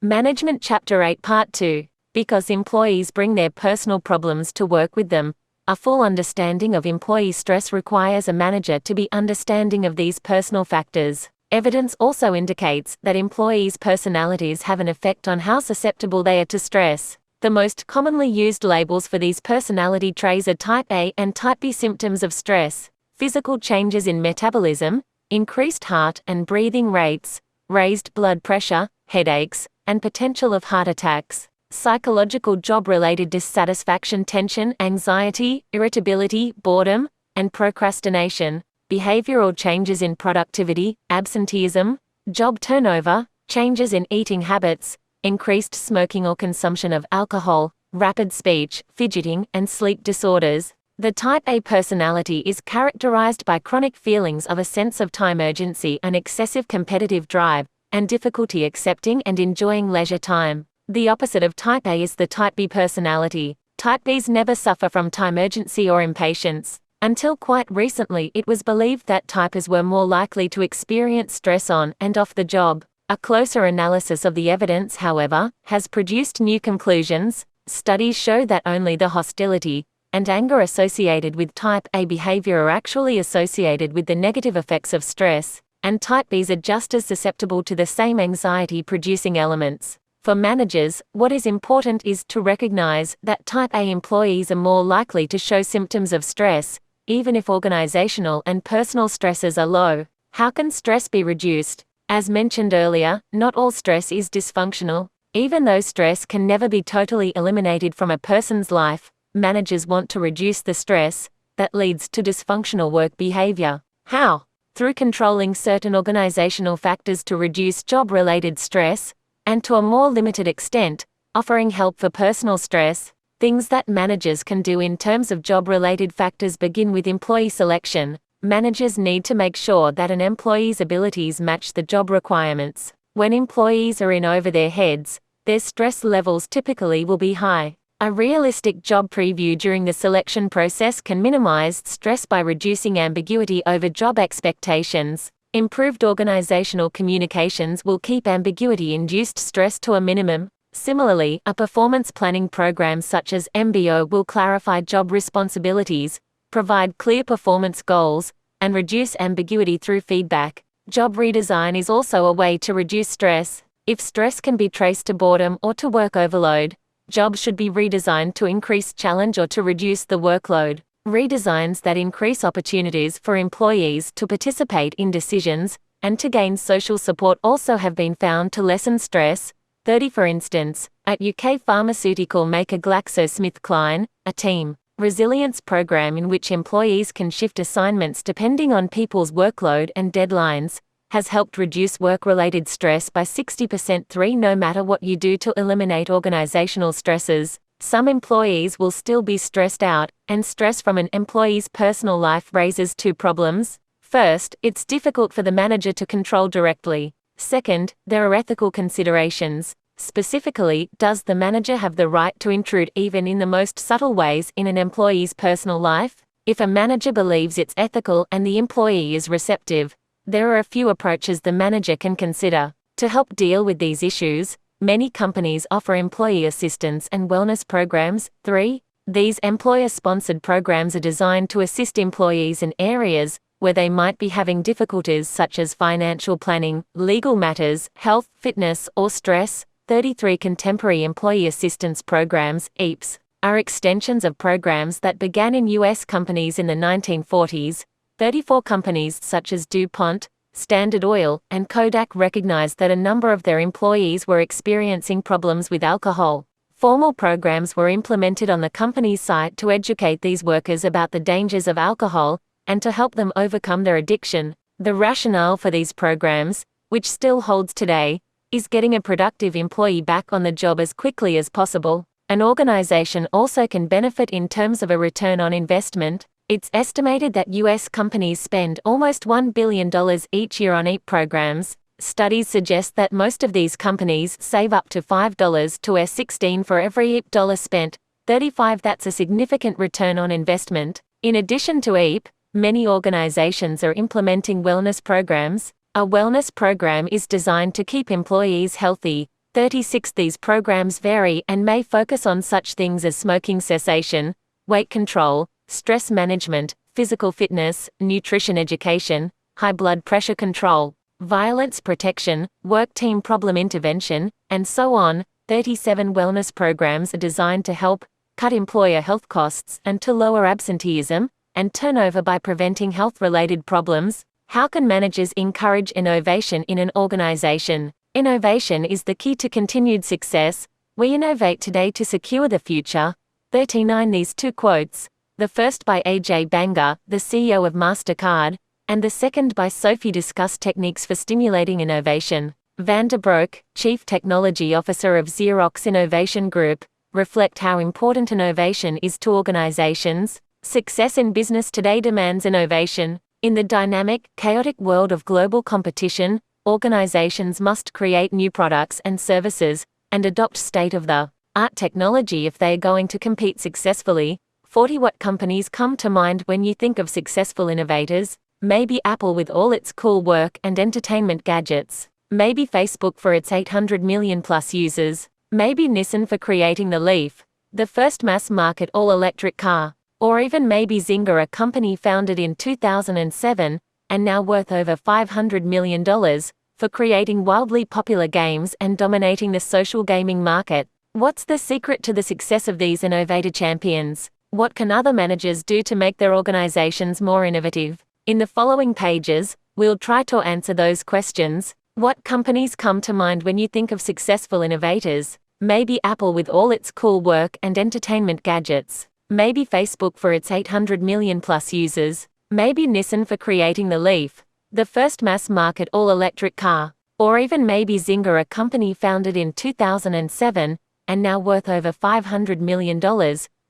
Management Chapter 8 Part 2. Because employees bring their personal problems to work with them. A full understanding of employee stress requires a manager to be understanding of these personal factors. Evidence also indicates that employees' personalities have an effect on how susceptible they are to stress. The most commonly used labels for these personality traits are Type A and Type B symptoms of stress: physical changes in metabolism, increased heart and breathing rates, raised blood pressure, headaches, and potential of heart attacks; psychological job-related dissatisfaction, tension, anxiety, irritability, boredom, and procrastination; behavioral changes in productivity, absenteeism, job turnover, changes in eating habits, increased smoking or consumption of alcohol, rapid speech, fidgeting, and sleep disorders. The Type A personality is characterized by chronic feelings of a sense of time urgency and excessive competitive drive, and difficulty accepting and enjoying leisure time. The opposite of Type A is the Type B personality. Type Bs never suffer from time urgency or impatience. Until quite recently, it was believed that Type As were more likely to experience stress on and off the job. A closer analysis of the evidence, however, has produced new conclusions. Studies show that only the hostility and anger associated with Type A behavior are actually associated with the negative effects of stress, and Type Bs are just as susceptible to the same anxiety-producing elements. For managers, what is important is to recognize that Type A employees are more likely to show symptoms of stress, even if organizational and personal stresses are low. How can stress be reduced? As mentioned earlier, not all stress is dysfunctional. Even though stress can never be totally eliminated from a person's life, managers want to reduce the stress that leads to dysfunctional work behavior. How? Through controlling certain organizational factors to reduce job-related stress, and to a more limited extent, offering help for personal stress. Things that managers can do in terms of job-related factors begin with employee selection. Managers need to make sure that an employee's abilities match the job requirements. When employees are in over their heads, their stress levels typically will be high. A realistic job preview during the selection process can minimize stress by reducing ambiguity over job expectations. Improved organizational communications will keep ambiguity-induced stress to a minimum. Similarly, a performance planning program such as MBO will clarify job responsibilities, provide clear performance goals, and reduce ambiguity through feedback. Job redesign is also a way to reduce stress. If stress can be traced to boredom or to work overload, jobs should be redesigned to increase challenge or to reduce the workload. Redesigns that increase opportunities for employees to participate in decisions and to gain social support also have been found to lessen stress. 30 For instance, at UK pharmaceutical maker GlaxoSmithKline, a team resilience program in which employees can shift assignments depending on people's workload and deadlines, has helped reduce work-related stress by 60%. 3 No matter what you do to eliminate organizational stresses, some employees will still be stressed out, and stress from an employee's personal life raises two problems. First, it's difficult for the manager to control directly. Second, there are ethical considerations. Specifically, does the manager have the right to intrude even in the most subtle ways in an employee's personal life? If a manager believes it's ethical and the employee is receptive, there are a few approaches the manager can consider. To help deal with these issues, many companies offer employee assistance and wellness programs. 3. These employer-sponsored programs are designed to assist employees in areas where they might be having difficulties such as financial planning, legal matters, health, fitness, or stress. 33 Contemporary employee assistance programs, EAPS, are extensions of programs that began in U.S. companies in the 1940s. 34 Companies such as DuPont, Standard Oil, and Kodak recognized that a number of their employees were experiencing problems with alcohol. Formal programs were implemented on the company's site to educate these workers about the dangers of alcohol and to help them overcome their addiction. The rationale for these programs, which still holds today, is getting a productive employee back on the job as quickly as possible. An organization also can benefit in terms of a return on investment. It's estimated that U.S. companies spend almost $1 billion each year on EAP programs. Studies suggest that most of these companies save up to $5 to $16 for every EAP dollar spent. 35 That's a significant return on investment. In addition to EAP, many organizations are implementing wellness programs. A wellness program is designed to keep employees healthy, 36. These programs vary and may focus on such things as smoking cessation, weight control, stress management, physical fitness, nutrition education, high blood pressure control, violence protection, work team problem intervention, and so on. 37. Wellness programs are designed to help cut employer health costs and to lower absenteeism and turnover by preventing health-related problems. How can managers encourage innovation in an organization? Innovation is the key to continued success. We innovate today to secure the future. 39. These two quotes, the first by Ajay Banga, the CEO of MasterCard, and the second by Sophie, discuss techniques for stimulating innovation. Van der Broek, Chief Technology Officer of Xerox Innovation Group, reflect how important innovation is to organizations. Success in business today demands innovation. In the dynamic, chaotic world of global competition, organizations must create new products and services, and adopt state-of-the-art technology if they are going to compete successfully. 40. What companies come to mind when you think of successful innovators? Maybe Apple with all its cool work and entertainment gadgets. Maybe Facebook for its 800 million plus users. Maybe Nissan for creating the Leaf, the first mass-market all-electric car. Or even maybe Zynga, a company founded in 2007, and now worth over $500 million, for creating wildly popular games and dominating the social gaming market. What's the secret to the success of these innovator champions? What can other managers do to make their organizations more innovative? In the following pages, we'll try to answer those questions. What companies come to mind when you think of successful innovators? Maybe Apple with all its cool work and entertainment gadgets. Maybe Facebook for its 800 million plus users. Maybe Nissan for creating the Leaf, the first mass-market all-electric car. Or even maybe Zynga, a company founded in 2007, and now worth over $500 million,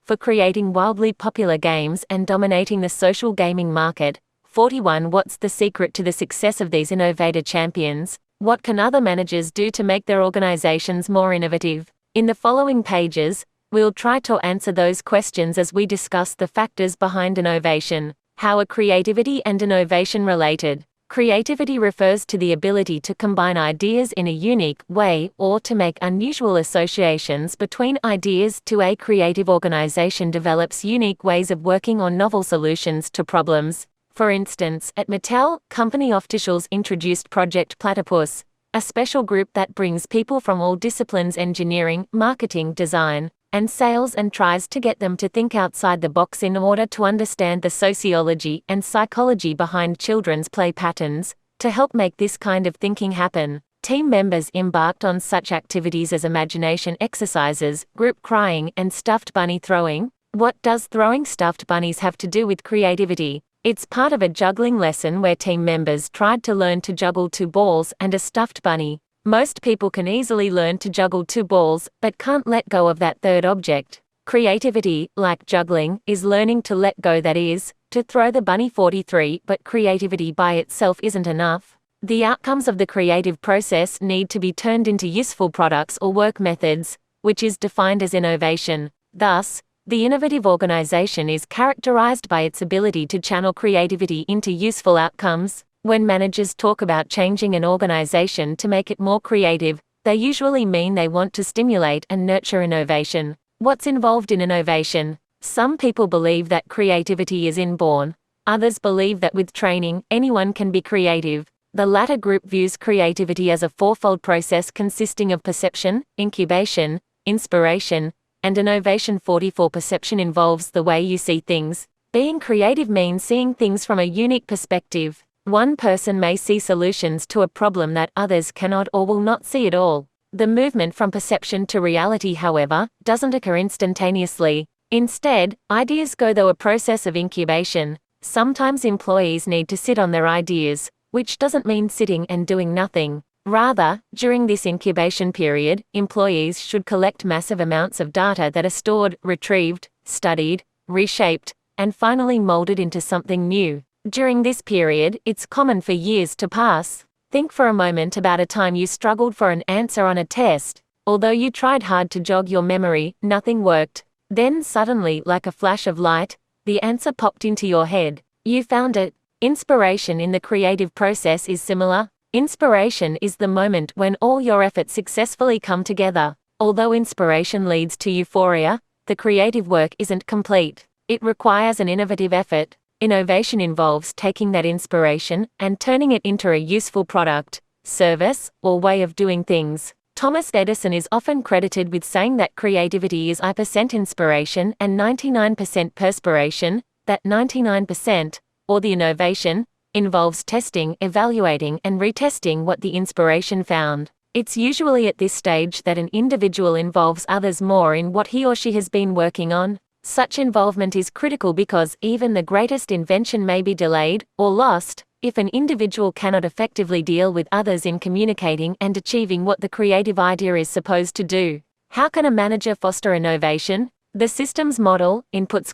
for creating wildly popular games and dominating the social gaming market. 41. What's the secret to the success of these innovator champions? What can other managers do to make their organizations more innovative? In the following pages, we'll try to answer those questions as we discuss the factors behind innovation. How are creativity and innovation related? Creativity refers to the ability to combine ideas in a unique way or to make unusual associations between ideas. A creative organization develops unique ways of working on novel solutions to problems. For instance, at Mattel, company officials introduced Project Platypus, a special group that brings people from all disciplines: engineering, marketing, design, and sales, and tries to get them to think outside the box in order to understand the sociology and psychology behind children's play patterns. To help make this kind of thinking happen, team members embarked on such activities as imagination exercises, group crying, and stuffed bunny throwing. What does throwing stuffed bunnies have to do with creativity? It's part of a juggling lesson where team members tried to learn to juggle 2 balls and a stuffed bunny. Most people can easily learn to juggle 2 balls, but can't let go of that third object. Creativity, like juggling, is learning to let go, that is, to throw the bunny. 43. But creativity by itself isn't enough. The outcomes of the creative process need to be turned into useful products or work methods, which is defined as innovation. Thus, the innovative organization is characterized by its ability to channel creativity into useful outcomes. When managers talk about changing an organization to make it more creative, they usually mean they want to stimulate and nurture innovation. What's involved in innovation? Some people believe that creativity is inborn. Others believe that with training, anyone can be creative. The latter group views creativity as a fourfold process consisting of perception, incubation, inspiration, and innovation. 44. Perception involves the way you see things. Being creative means seeing things from a unique perspective. One person may see solutions to a problem that others cannot or will not see at all. The movement from perception to reality, however, doesn't occur instantaneously. Instead, ideas go through a process of incubation. Sometimes employees need to sit on their ideas, which doesn't mean sitting and doing nothing. Rather, during this incubation period, employees should collect massive amounts of data that are stored, retrieved, studied, reshaped, and finally molded into something new. During this period, it's common for years to pass. Think for a moment about a time you struggled for an answer on a test. Although you tried hard to jog your memory, nothing worked. Then suddenly, like a flash of light, the answer popped into your head. You found it. Inspiration in the creative process is similar. Inspiration is the moment when all your efforts successfully come together. Although inspiration leads to euphoria, the creative work isn't complete. It requires an innovative effort. Innovation involves taking that inspiration and turning it into a useful product, service, or way of doing things. Thomas Edison is often credited with saying that creativity is 1% inspiration and 99% perspiration, that 99%, or the innovation, involves testing, evaluating, and retesting what the inspiration found. It's usually at this stage that an individual involves others more in what he or she has been working on. Such involvement is critical because even the greatest invention may be delayed or lost if an individual cannot effectively deal with others in communicating and achieving what the creative idea is supposed to do. How can a manager foster innovation? The systems model, inputs,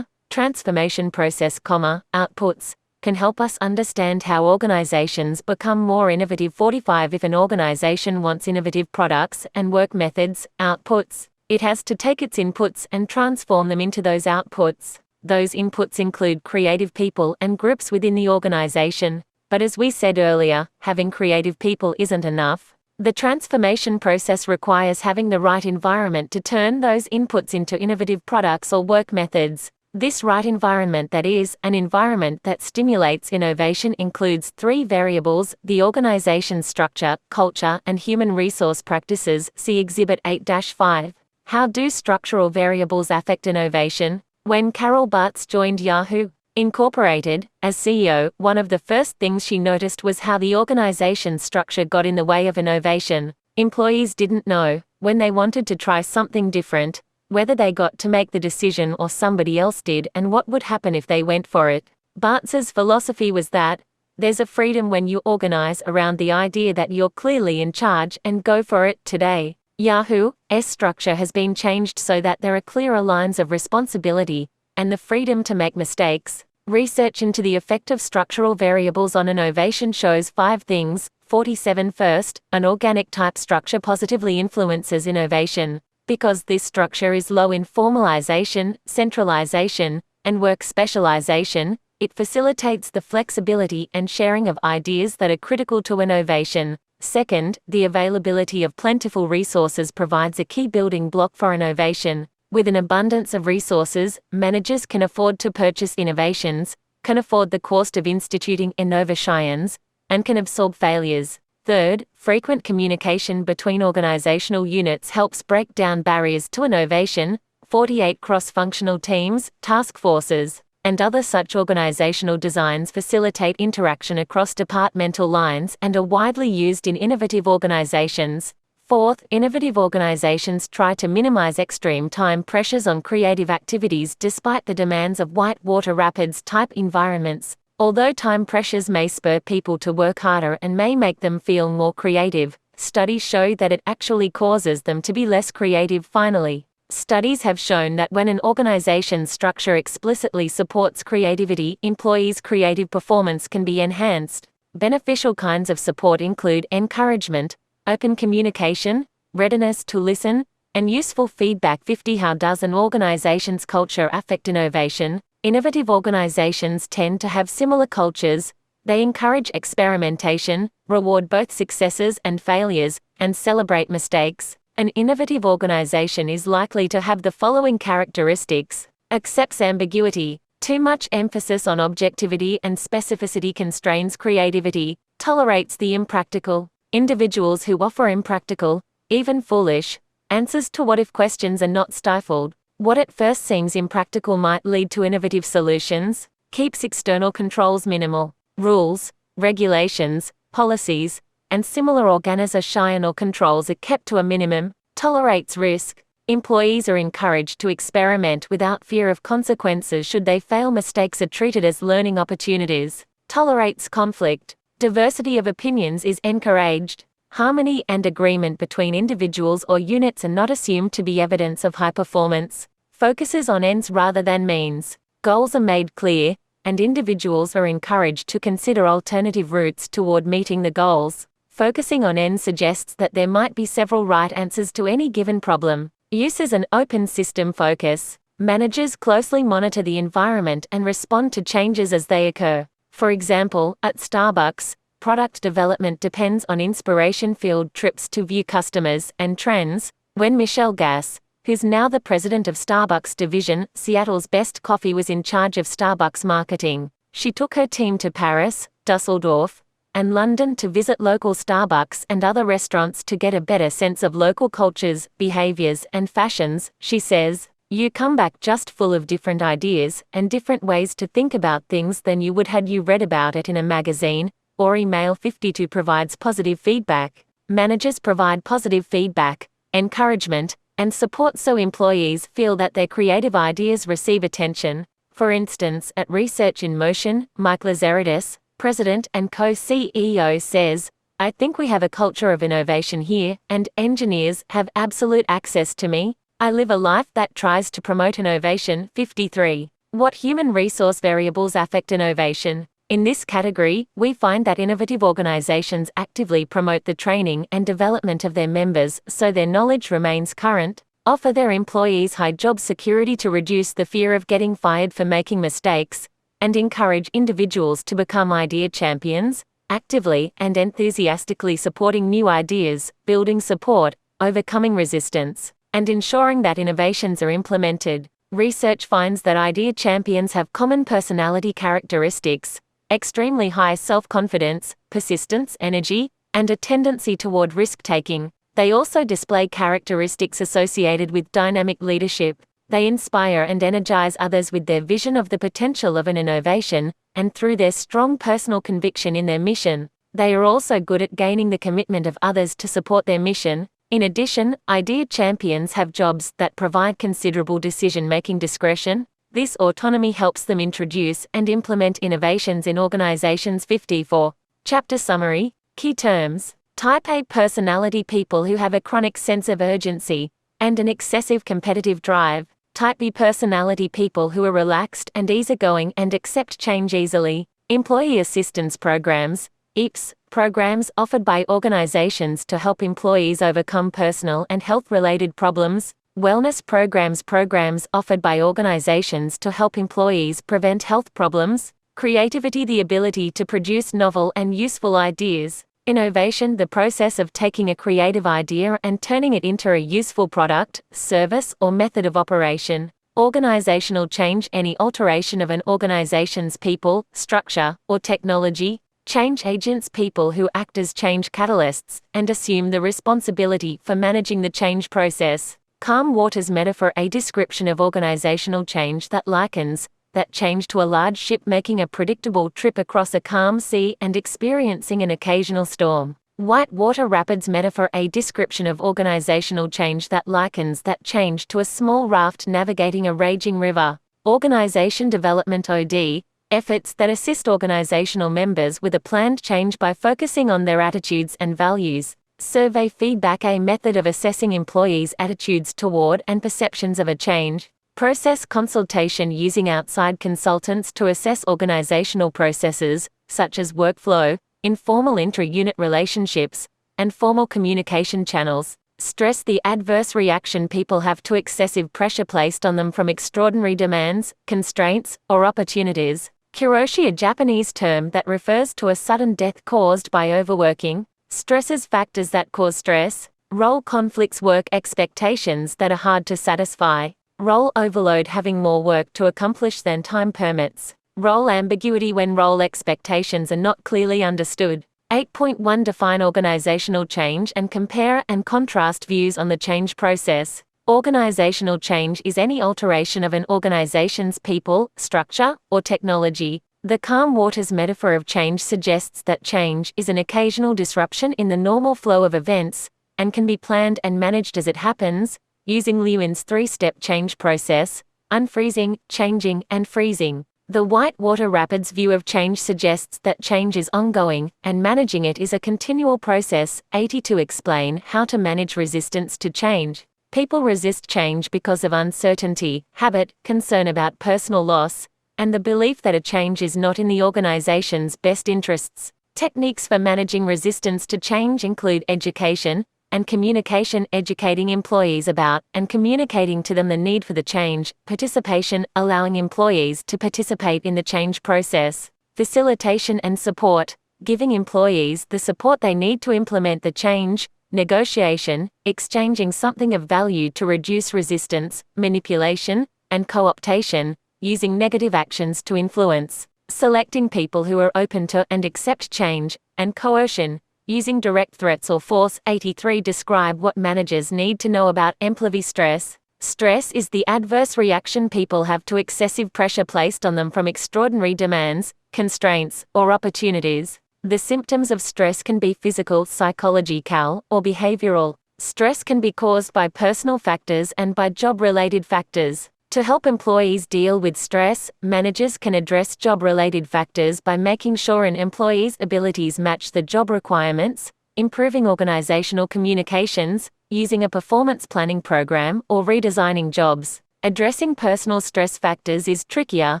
transformation process, outputs, can help us understand how organizations become more innovative. 45 If an organization wants innovative products and work methods, outputs, it has to take its inputs and transform them into those outputs. Those inputs include creative people and groups within the organization. But as we said earlier, having creative people isn't enough. The transformation process requires having the right environment to turn those inputs into innovative products or work methods. This right environment, that is, an environment that stimulates innovation, includes 3 variables: the organization's structure, culture, and human resource practices. See Exhibit 8-5. How do structural variables affect innovation? When Carol Bartz joined Yahoo! Incorporated as CEO, one of the first things she noticed was how the organization's structure got in the way of innovation. Employees didn't know, when they wanted to try something different, whether they got to make the decision or somebody else did, and what would happen if they went for it. Bartz's philosophy was that there's a freedom when you organize around the idea that you're clearly in charge and go for it. Today, Yahoo's structure has been changed so that there are clearer lines of responsibility and the freedom to make mistakes. Research into the effect of structural variables on innovation shows 5 things. 47 First, an organic type structure positively influences innovation. Because this structure is low in formalization, centralization, and work specialization, it facilitates the flexibility and sharing of ideas that are critical to innovation. Second, the availability of plentiful resources provides a key building block for innovation. With an abundance of resources, managers can afford to purchase innovations, can afford the cost of instituting innovations, and can absorb failures. Third, frequent communication between organizational units helps break down barriers to innovation. 48 Cross-functional teams, task forces, and other such organizational designs facilitate interaction across departmental lines and are widely used in innovative organizations. Fourth, innovative organizations try to minimize extreme time pressures on creative activities despite the demands of whitewater rapids type environments. Although time pressures may spur people to work harder and may make them feel more creative, studies show that it actually causes them to be less creative. Finally, studies have shown that when an organization's structure explicitly supports creativity, employees' creative performance can be enhanced. Beneficial kinds of support include encouragement, open communication, readiness to listen, and useful feedback. 50 How does an organization's culture affect innovation? Innovative organizations tend to have similar cultures. They encourage experimentation, reward both successes and failures, and celebrate mistakes. An innovative organization is likely to have the following characteristics: accepts ambiguity. Too much emphasis on objectivity and specificity constrains creativity. Tolerates the impractical. Individuals who offer impractical, even foolish, answers to what-if questions are not stifled. What at first seems impractical might lead to innovative solutions. Keeps external controls minimal. Rules, regulations, policies, and similar organizational or controls are kept to a minimum. Tolerates risk. Employees are encouraged to experiment without fear of consequences should they fail. Mistakes are treated as learning opportunities. Tolerates conflict. Diversity of opinions is encouraged. Harmony and agreement between individuals or units are not assumed to be evidence of high performance. Focuses on ends rather than means. Goals are made clear, and individuals are encouraged to consider alternative routes toward meeting the goals. Focusing on ends suggests that there might be several right answers to any given problem. Uses an open system focus. Managers closely monitor the environment and respond to changes as they occur. For example, at Starbucks, product development depends on inspiration field trips to view customers and trends. When Michelle Gass, who's now the president of Starbucks division, Seattle's Best Coffee, was in charge of Starbucks marketing, she took her team to Paris, Dusseldorf, and London to visit local Starbucks and other restaurants to get a better sense of local cultures, behaviors, and fashions. She says, "You come back just full of different ideas and different ways to think about things than you would had you read about it in a magazine or email." 52 provides positive feedback. Managers provide positive feedback, encouragement, and support so employees feel that their creative ideas receive attention. For instance, at Research in Motion, Mike Lazaridis, president and co-CEO, says, "I think we have a culture of innovation here, and engineers have absolute access to me. I live a life that tries to promote innovation." 53. What human resource variables affect innovation? In this category, we find that innovative organizations actively promote the training and development of their members so their knowledge remains current, offer their employees high job security to reduce the fear of getting fired for making mistakes, and encourage individuals to become idea champions, actively and enthusiastically supporting new ideas, building support, overcoming resistance, and ensuring that innovations are implemented. Research finds that idea champions have common personality characteristics: extremely high self-confidence, persistence, energy, and a tendency toward risk-taking. They also display characteristics associated with dynamic leadership. They inspire and energize others with their vision of the potential of an innovation, and through their strong personal conviction in their mission. They are also good at gaining the commitment of others to support their mission. In addition, idea champions have jobs that provide considerable decision-making discretion. This autonomy helps them introduce and implement innovations in organizations. 54. Chapter Summary. Key terms. Type A personality: people who have a chronic sense of urgency and an excessive competitive drive. Type B personality: people who are relaxed and easygoing and accept change easily. Employee assistance programs, EAPS, programs offered by organizations to help employees overcome personal and health-related problems. Wellness programs, programs offered by organizations to help employees prevent health problems. Creativity: the ability to produce novel and useful ideas. Innovation: the process of taking a creative idea and turning it into a useful product, service, or method of operation. Organizational change: any alteration of an organization's people, structure, or technology. Change agents: people who act as change catalysts and assume the responsibility for managing the change process. Calm waters metaphor: a description of organizational change that likens that change to a large ship making a predictable trip across a calm sea and experiencing an occasional storm. White water rapids metaphor: a description of organizational change that likens that change to a small raft navigating a raging river. Organization development (OD), efforts that assist organizational members with a planned change by focusing on their attitudes and values. Survey feedback: a method of assessing employees' attitudes toward and perceptions of a change. Process consultation: using outside consultants to assess organizational processes, such as workflow, informal intra-unit relationships, and formal communication channels. Stress: the adverse reaction people have to excessive pressure placed on them from extraordinary demands, constraints, or opportunities. Kiroshi: a Japanese term that refers to a sudden death caused by overworking. Stresses: factors that cause stress. Role conflicts: work expectations that are hard to satisfy. Role overload: having more work to accomplish than time permits. Role ambiguity: when role expectations are not clearly understood. 8.1 Define organizational change and compare and contrast views on the change process. Organizational change is any alteration of an organization's people, structure, or technology. The calm waters metaphor of change suggests that change is an occasional disruption in the normal flow of events, and can be planned and managed as it happens, using Lewin's three-step change process: unfreezing, changing, and freezing. The white water rapids view of change suggests that change is ongoing, and managing it is a continual process. 82 Explain how to manage resistance to change. People resist change because of uncertainty, habit, concern about personal loss, and the belief that a change is not in the organization's best interests. Techniques for managing resistance to change include education and communication: educating employees about and communicating to them the need for the change. Participation: allowing employees to participate in the change process. Facilitation and support: giving employees the support they need to implement the change, negotiation, exchanging something of value to reduce resistance, manipulation, and co-optation, using negative actions to influence, selecting people who are open to and accept change, and coercion, using direct threats or force. 83 Describe what managers need to know about employee stress. Stress is the adverse reaction people have to excessive pressure placed on them from extraordinary demands, constraints, or opportunities. The symptoms of stress can be physical, psychological, or behavioral. Stress can be caused by personal factors and by job-related factors. To help employees deal with stress, managers can address job-related factors by making sure an employee's abilities match the job requirements, improving organizational communications, using a performance planning program, or redesigning jobs. Addressing personal stress factors is trickier,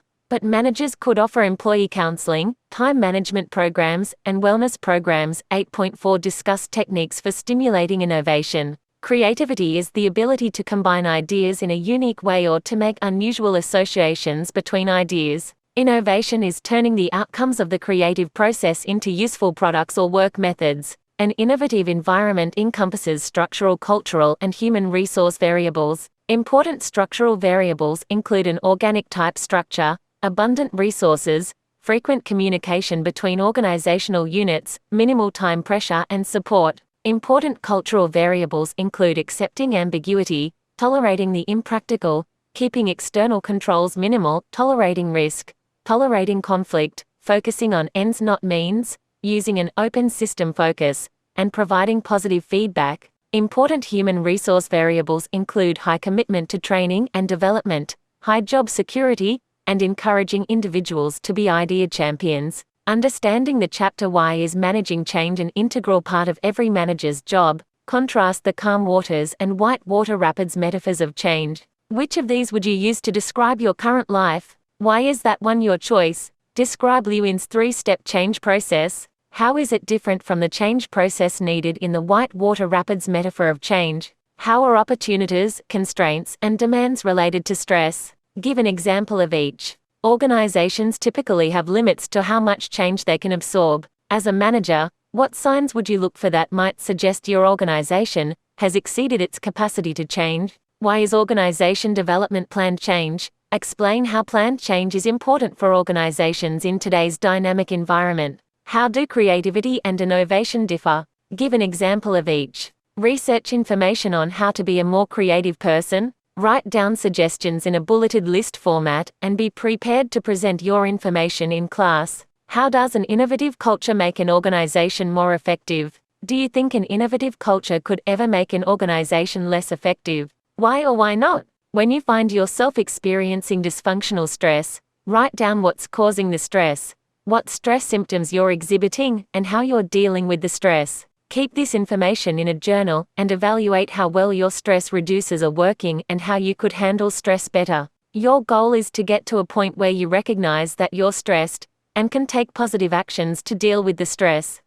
but managers could offer employee counseling, time management programs, and wellness programs. 8.4 Discuss techniques for stimulating innovation. Creativity is the ability to combine ideas in a unique way or to make unusual associations between ideas. Innovation is turning the outcomes of the creative process into useful products or work methods. An innovative environment encompasses structural, cultural, and human resource variables. Important structural variables include an organic type structure, abundant resources, frequent communication between organizational units, minimal time pressure and support. Important cultural variables include accepting ambiguity, tolerating the impractical, keeping external controls minimal, tolerating risk, tolerating conflict, focusing on ends not means, using an open system focus, and providing positive feedback. Important human resource variables include high commitment to training and development, high job security, and encouraging individuals to be idea champions. Understanding the chapter why is managing change an integral part of every manager's job. Contrast the calm waters and white water rapids metaphors of change. Which of these would you use to describe your current life? Why is that one your choice? Describe Lewin's 3-step change process. How is it different from the change process needed in the white water rapids metaphor of change? How are opportunities, constraints, and demands related to stress? Give an example of each. Organizations typically have limits to how much change they can absorb. As a manager, what signs would you look for that might suggest your organization has exceeded its capacity to change? Why is organization development planned change? Explain how planned change is important for organizations in today's dynamic environment. How do creativity and innovation differ? Give an example of each. Research information on how to be a more creative person. Write down suggestions in a bulleted list format and be prepared to present your information in class. How does an innovative culture make an organization more effective? Do you think an innovative culture could ever make an organization less effective? Why or why not? When you find yourself experiencing dysfunctional stress, write down what's causing the stress, what stress symptoms you're exhibiting, and how you're dealing with the stress. Keep this information in a journal and evaluate how well your stress reducers are working and how you could handle stress better. Your goal is to get to a point where you recognize that you're stressed and can take positive actions to deal with the stress.